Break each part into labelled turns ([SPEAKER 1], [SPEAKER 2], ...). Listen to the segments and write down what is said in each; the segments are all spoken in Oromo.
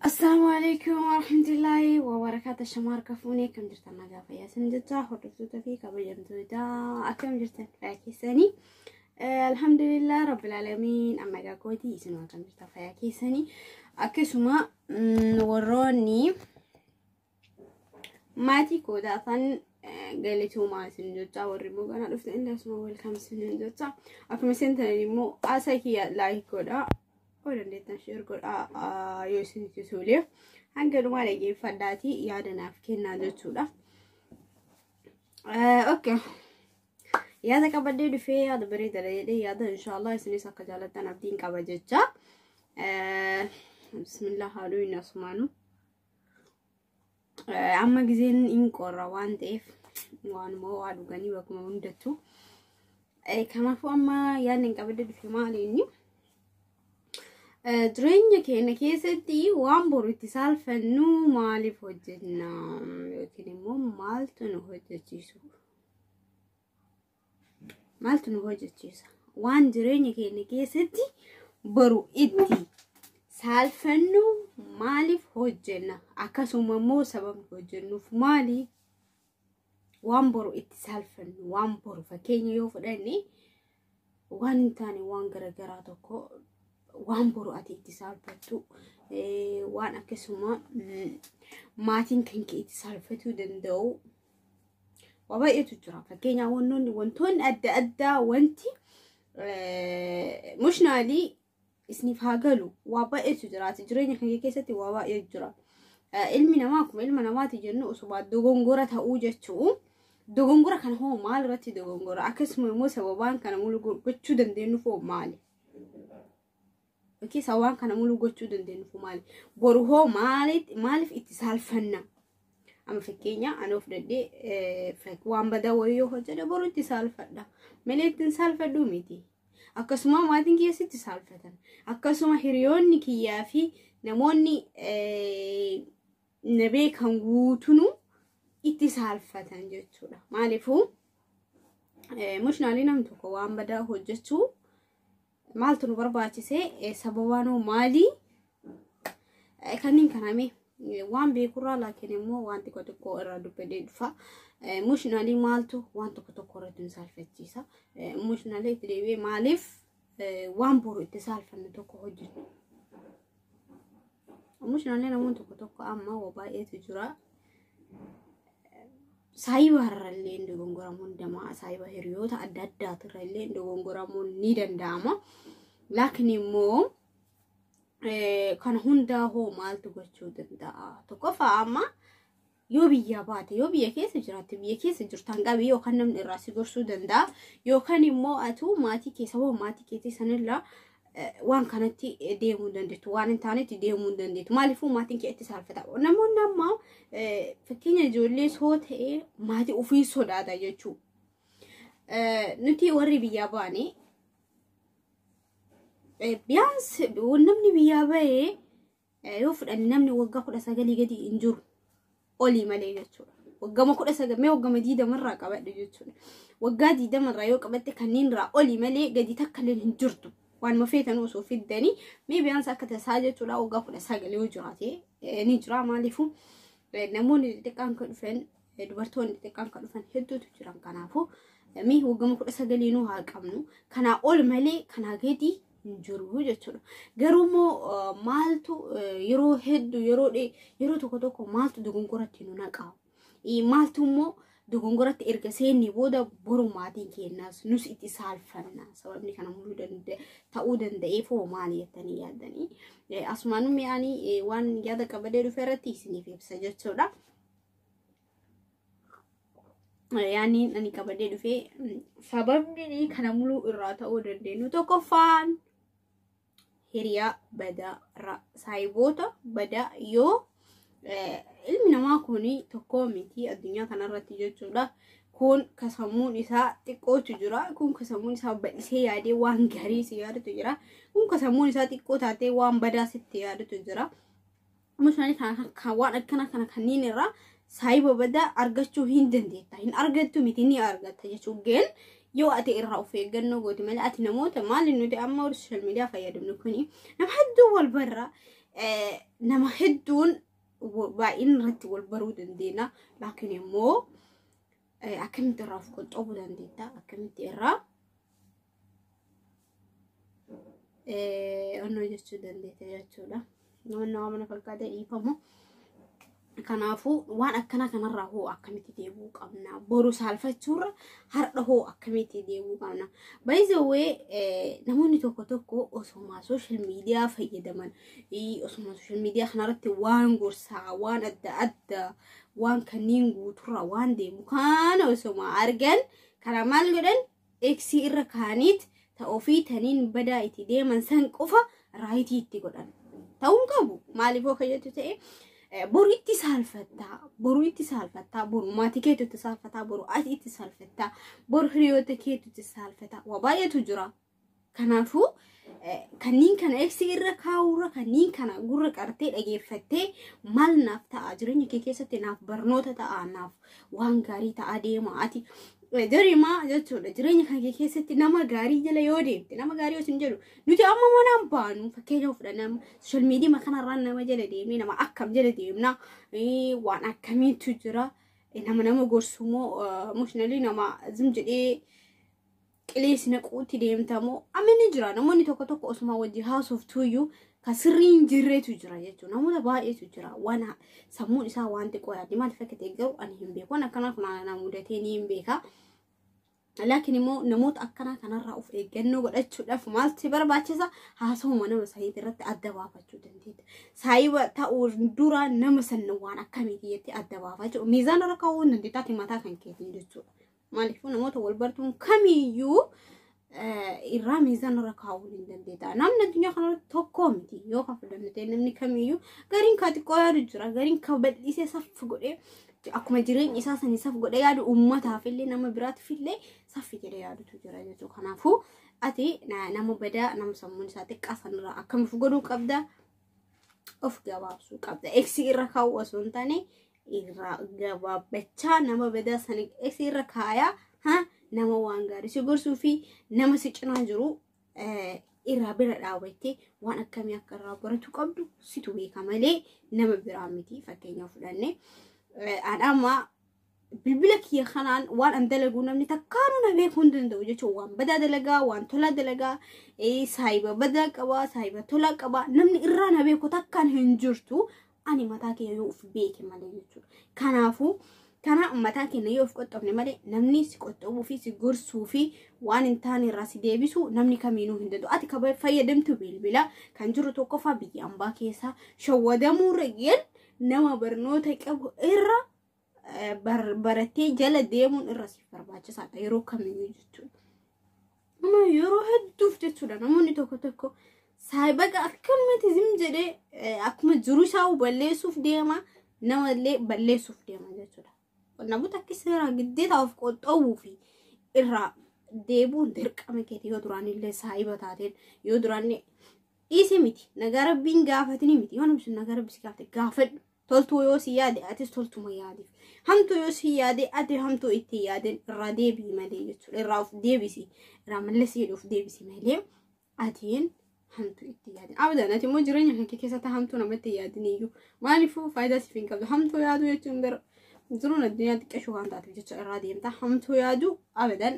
[SPEAKER 1] السلام عليكم ورحمة الله وبركاته. شمار كفوني كم جرتنا قافة يا سنجتا حرفتو تفيك أبجمتو دا أكم جرتن فاكي سني. الحمد لله رب العالمين. أما قاكوتي سنوا كم جرتا فاكي سني أكسما وروني ماتي كودا ثان قالتو ما سنجتا ورمو قانا رفت إلا اسمه والكم سنجتا أكما سنتني مو أساكي لاي كودا ولن نشير قول يوسف تسولي هنقول ما لقي فداتي يادنا فكنا جتولا. اوكي يادا كبدي دفي هذا بريد لي يادا ان شاء الله يسني سكجالتنا بدين كبججا. بسم الله هالوين اسمانو اما جزين ان قروان ديف وان مو وادو غني وكما وندتو كما فما يعني كبدي دفي ماليني درينيا كأنك يسدي وامبور اتصال فنو مالي فوجدنا لكن مو مالتو نهوجتشيسا وان درينيا كأنك يسدي برو إدي سال فنو مالي فوجدنا أكاسو ممو سبب فوجدنا فمالي وامبورو اتصال فنو وامبورو فكيني يوفدني وان تاني وان غرغراتوكو وان برو أتي اتصال فتو وان أكسوما ماتين كنك اتصال فتو دندو وباقي تجرا فكينا وانتون أدى وانتي مش نالي اسني فهاقلو وباقي تجرا تجرين كنك كيستي وباقي تجرا علمنا ماكم علمنا ما تجنو أصبات دوغنغورة تأوجتو دوغنغورة كان هو مال رتي دوغنغورة أكسوما موسى وبان كان مولو بچو دندينو فو مالي اوكي سواء كان مولو غوتشو دندن فمالي بروهو مالف اتصال فنا اما فكينيا انا وفددي فكوان بدا ويو هجده برو اتصال فدا ملي اتصال فدو ميتي اكسما ماتين كيس اتصال فتن اكسما هريون كيافي نموني نبي كان غوتونو اتصال فتن جتولا مالفو مش نالينا متوكو وان بدا هجتو مالتو نبرباتي سي سببانو مالي كانين كنامي وان بيكورا لكن مو وان تكو تكو إرادو بديدفا مش نالي مالتو وان تكو تكو ردن سالفتيسا مش نالي تريبي مالف وان بورو اتسالفة نتوكو هجن مش نالي نمون تكو تكو أما وباقي تجرا سايبا رلين دوغنغرامون دما سايبا هريوتا أدادات رلين دوغنغرامون نيدن داما لكن مو كان هوندا هو مالتو غچو دندا تكفى أما يوبي ياباتي يوبي كيس جرات بي كيس جرتان قبي يو كان من الراسي غرسو دندا يو كان مو أتو ماتي كيس هو ماتي كيتي سنلا وان كانتي ديمون دندت وان تانتي ديمون دندت مالفو ماتين كي اتصال فتا نما فكينيا جولي صوت ايه ماتي وفي صودا دا يجو نتي وري بياباني بيانس ونمني بيابا يوفر ان نمني وقا كدا سغلي غدي انجور اولي مالي يجو وقا ما كدا سغ مي وقا مديده مره قبد يجو وقا دي دمر رايو قبد كنين را اولي مالي غدي تكلل انجورتو وان مفيتا نوسو في الدني مي بيانسا كتساجة ولا وقف ولا ساقة اللي وجراتي نجرا مالفو نمون اللي تكان كنفن دبرتون اللي تكان كنفن هدو تجران كنافو مي وقمو كل ساقة اللي نوها كامنو كنا أول مالي كنا غيدي نجرو جاتشلو غرومو مالتو يرو هدو يرو توكو مالتو دوغن قراتينو ناقاو مالتو مو دوغنغورات إرجسيني بودا برو ماتين كيناس نوس اتصال فنا سبب نكنا مولودن تاودن دايفو مالي التاني يادني أسمانو يعني وان يادا كبديرو فراتي سني في بسجد سودا يعني أني كبديرو في سبب ني كنا مولو إراتا ودن دينو توكفان هريا بدا را سايبوتا بدا يو ilmina ma kuni tokko miti addunyaa kanarratti jechuudha kun kasamuun isaa xiqqootu jira kun kasamuun isaa badisee yaadee waan gaarii si yaadatu jira kun kasamuun isaa xiqqoo taatee waan badaa sitti yaadatu jira mushani kan waan akkana kana kanniin irraa saayiba badaa argachuu hin dandeetta hin argattu miti ni argatta jechuun geen yoo ati irraa of eeggannoo gooti malee ati namoota maali nuti amma social media fayyadamnu kuni nama hedduu wal barra nama hedduun baay'een irratti wal baruu dandeenya laakiin immoo akkamitti irraa of qoxxoobuu dandeetta akkamitti irraa onnoo jechuu dandeetta jechuudha nama mana fakkaatee dhiifamu kanaafu waan akkana kanarraa hoo akkamitti deebuu qabna boru saalfachuurra har'a hoo akkamitti deebuu qabna by the way namoonni tokko osoma social media fayyadaman osoma social media kanarratti waan gorsaa waan adda waan kanniin guuturra waan deemu kana osoma argan kana maal godhan eksi irra kaaniit ta'uu fi taniin badaa itti deeman san qofa raayitii itti godhan ta'uun qabu maaliif oo kayyatu ta'e boru itti salfatta boru maatii keetu itti salfatta boru ati itti salfatta boru hiriyoota keetu itti salfatta waa baay'eetu jira kanaafu kanniin kana eksi irra kaawurra kanniin kana gurra qartee dhageeffattee maal naaf ta'a jireenya kee keessatti naaf barnoota ta'a naaf waan gaarii ta'a deema ati Derima jechuudha jireenya kan keessatti nama gaarii jala yoo deemte nama gaarii yoo sin jedhu nuti amma manaan baanu fakkeenya fudhannaa social media makanarraan nama jala deemee nama akkam jala deemna waan akkamiitu jira nama gorsumoo emotionally nama zim jedhee qilees naquutti deemtamoo amini jira namoonni tokko osuma wajji house of two kasirriin jirreetu jira jechuudha namoota baay'eetu jira waan sammuun isaa waan xiqqoo yaadde maal fakkate garuu ani hin beeku waan akkana kun ana mudatee ni hin beeka laakiin immoo namoota akkana kanarraa of eeggannoo godhachuudhaaf maalti barbaachisa haasawuma nama saniitti irratti adda baafachuu dandeetta saayiba ta'uu dura nama sanna waan akkamiiti jettee adda baafachuu miizaan irra kaa'uu dandeettaati mataa kan keetiin jechuudha maaliif namoota wal bartuun kamiyyuu irraa miizaan irra kaa'uu hin dandeetta namni addunyaa kanarratti tokko miti yoo kafalamte namni kamiyyuu gariin ka xiqqoo yaadu jira gariin ka bal'isee saffi godhee akkuma jireenya isaa sanii saf godhee yaadu uummataaf illee nama biraatiif illee saffi jedhee yaadutu jira jechuudha kanaafuu ati nama badaa nama sammuun isaa xiqqaa sanirraa akkamiif godhuu qabda of gabaabsuu qabda eksi irra kaa'uu osoo hin taane irraa gabaabbachaa nama badaa sanii eksi irra kaayaa nama waan gaarii si gorsuu fi nama si cinaa jiru irraa bira dhaabattee waan akkamii akka irraa baratu qabdu situ beeka malee nama biraa miti fakkeenya fudhanne adama bilbila kiyya kanaan waan an dalagu namni takkaanu na beekuu hin danda'u jechuun waan badaa dalagaa waan tolaa dalagaa saayiba badaa qabaa saayiba tolaa qabaa namni irraa na beeku takkaan hin jirtu ani mataa kiyya yoo of beeke malee jechuudha kanaafuu kana ummataa keenya yoo of qoxxofne malee namni si qoxxobuu fi si gorsuu fi waan hin taane irraa si deebisu namni kamiinuu hin danda'u ati ka fayyadamtu bilbila kan jiru tokkoffaa biyya ambaa keessaa shawwadamuu reegeen nama barnoota qabu irra barattee jala deemuun irra si barbaachisaadha yeroo kamiyyuu jechuudha amma yeroo hedduuf jechuudha namoonni tokko saayibaga akkamatti zim jedhee akkuma jiru isaa balleessuuf deema namallee balleessuuf deema jechuudha namoota akka seeraa giddeetaa of qoxxoobuu fi irraa deebuun dirqama keetii yoo duraan illee saayiba taateen yoo duraan dhiisi miti nagaa rabbiin gaafatini miti yoo namni nagaa rabbi si gaafate gaafadhu toltuu yoo si yaade atis toltuma yaadiif hamtuu yoo si yaade ati hamtuu itti yaadeen irraa deebii malee jechuudha irraa of deebisi irraa mallees jedhu of deebisi malee atiin hamtuu itti yaadeen abadan ati immoo jireenya kan keessatti hamtuu namatti yaadiniyyuu maaliifuu faayidaa siif hin qabdu hamtuu yaaduu jechuun gara زرون الدنيا تكشوا عن ذاتي جت الراديم تهم تو يادو أبدا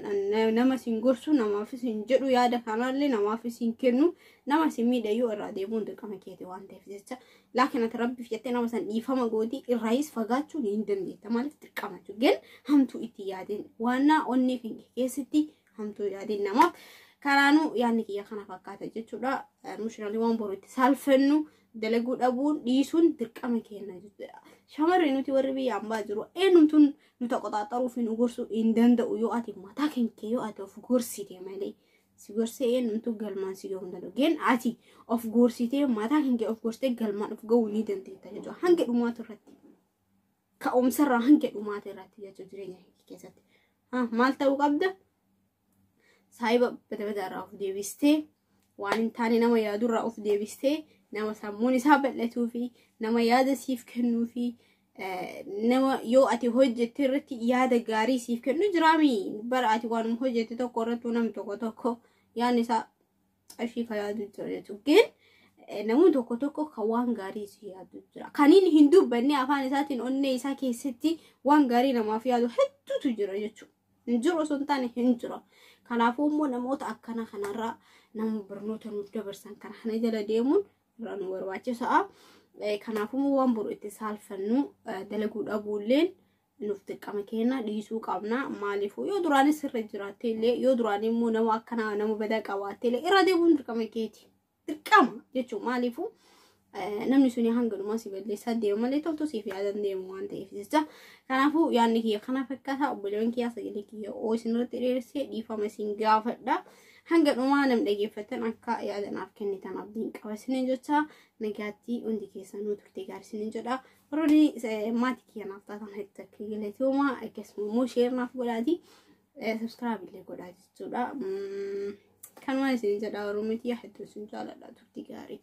[SPEAKER 1] نما سينغرسو نما في سينجرو يادا كمان لي نما في سينكرنو نما سيميدا يو الراديمون دكما كيتي وان تفجت لكن أتربي في يتنا مثلا يفهم جودي الرئيس فقاتشو ليندم دي تمام تكما جن هم تو إتيادين وانا أني في كيستي هم تو يادين نما كانوا يعني كي خنا فقاتا جتشو لا مش اللي وان برو تسالفنو دلقود أبون ديسون تكما كينا جت شامر إنه توربي عم باجرو إنه نتقطعوا في نقرسو إن دند ويواتي ما تاكن كيو أتو في قرصي تمالي سيقرصي إنه تقل ما سيجون دلو جين عتي أف قرصي تي ما تاكن كي أف قرصي قل ما أف قولي دندي تجوا هنجد وما ترتي كأم سر هنجد وما ترتي يا تجريني كيسات مالتا وقبضة سايبة بدأ راف ديفيستي وعن تاني نما يادو راف ديفيستي نما سموني سابق لتوفي نما يادا سيف كنو في نما يو أتي هجة ترتي يادا غاري سيف كنو جرامي برأتي وانم هجة تتوقرت ونم توقو يعني سا أشيكا يادو ترتو جن namoonni tokko tokko kan waan gaarii si yaadu jira. Kan inni hin dubbanne afaan isaatiin onnee isaa keessatti waan gaarii namaaf yaadu hedduutu jira jechuudha. Hin jiru osoo hin taane hin jira. Kanaafuu immoo namoota akkana kanarraa nama barnoota nuuf dabarsan kana jala deemuun irraa nu barbaachisa. Kanaafuu waan boru itti saalfannu dalaguu dhabuulleen nuuf dirqama keenya dhiisuu qabna. Maaliifuu yoo duraanis irra jiraatte illee yoo duraan immoo nama akkana nama badaa qabaatte illee irra deemuun dirqama keeti. Dirqama jechuun maaliifuu namni suni hanga dhumaa si balleessaa deemu malee toltu siif yaadan deemu waan ta'eef jecha. Kanaafuu yaadni kiyya kana fakkaata. Obboleewwan kiyyaa sagalee kiyya isinirratti dheeressee dhiifama isin gaafadha. Hanga dhumaa nam dhageeffatan akka yaadanaaf kennitan abdiin qaba isiniin jecha. Nagaatti hundi keessanuu turte gaarii isiniin jedha. Warroonni maatii kiyya naaf taatan hedduu akka galatooma akkasuma immoo sheer naaf godhaati. Subscribe illee godhaa jechuudha. Kanumaan isiniin jedha. Warroonni kiyya hedduu isin jaaladha turte gaarii.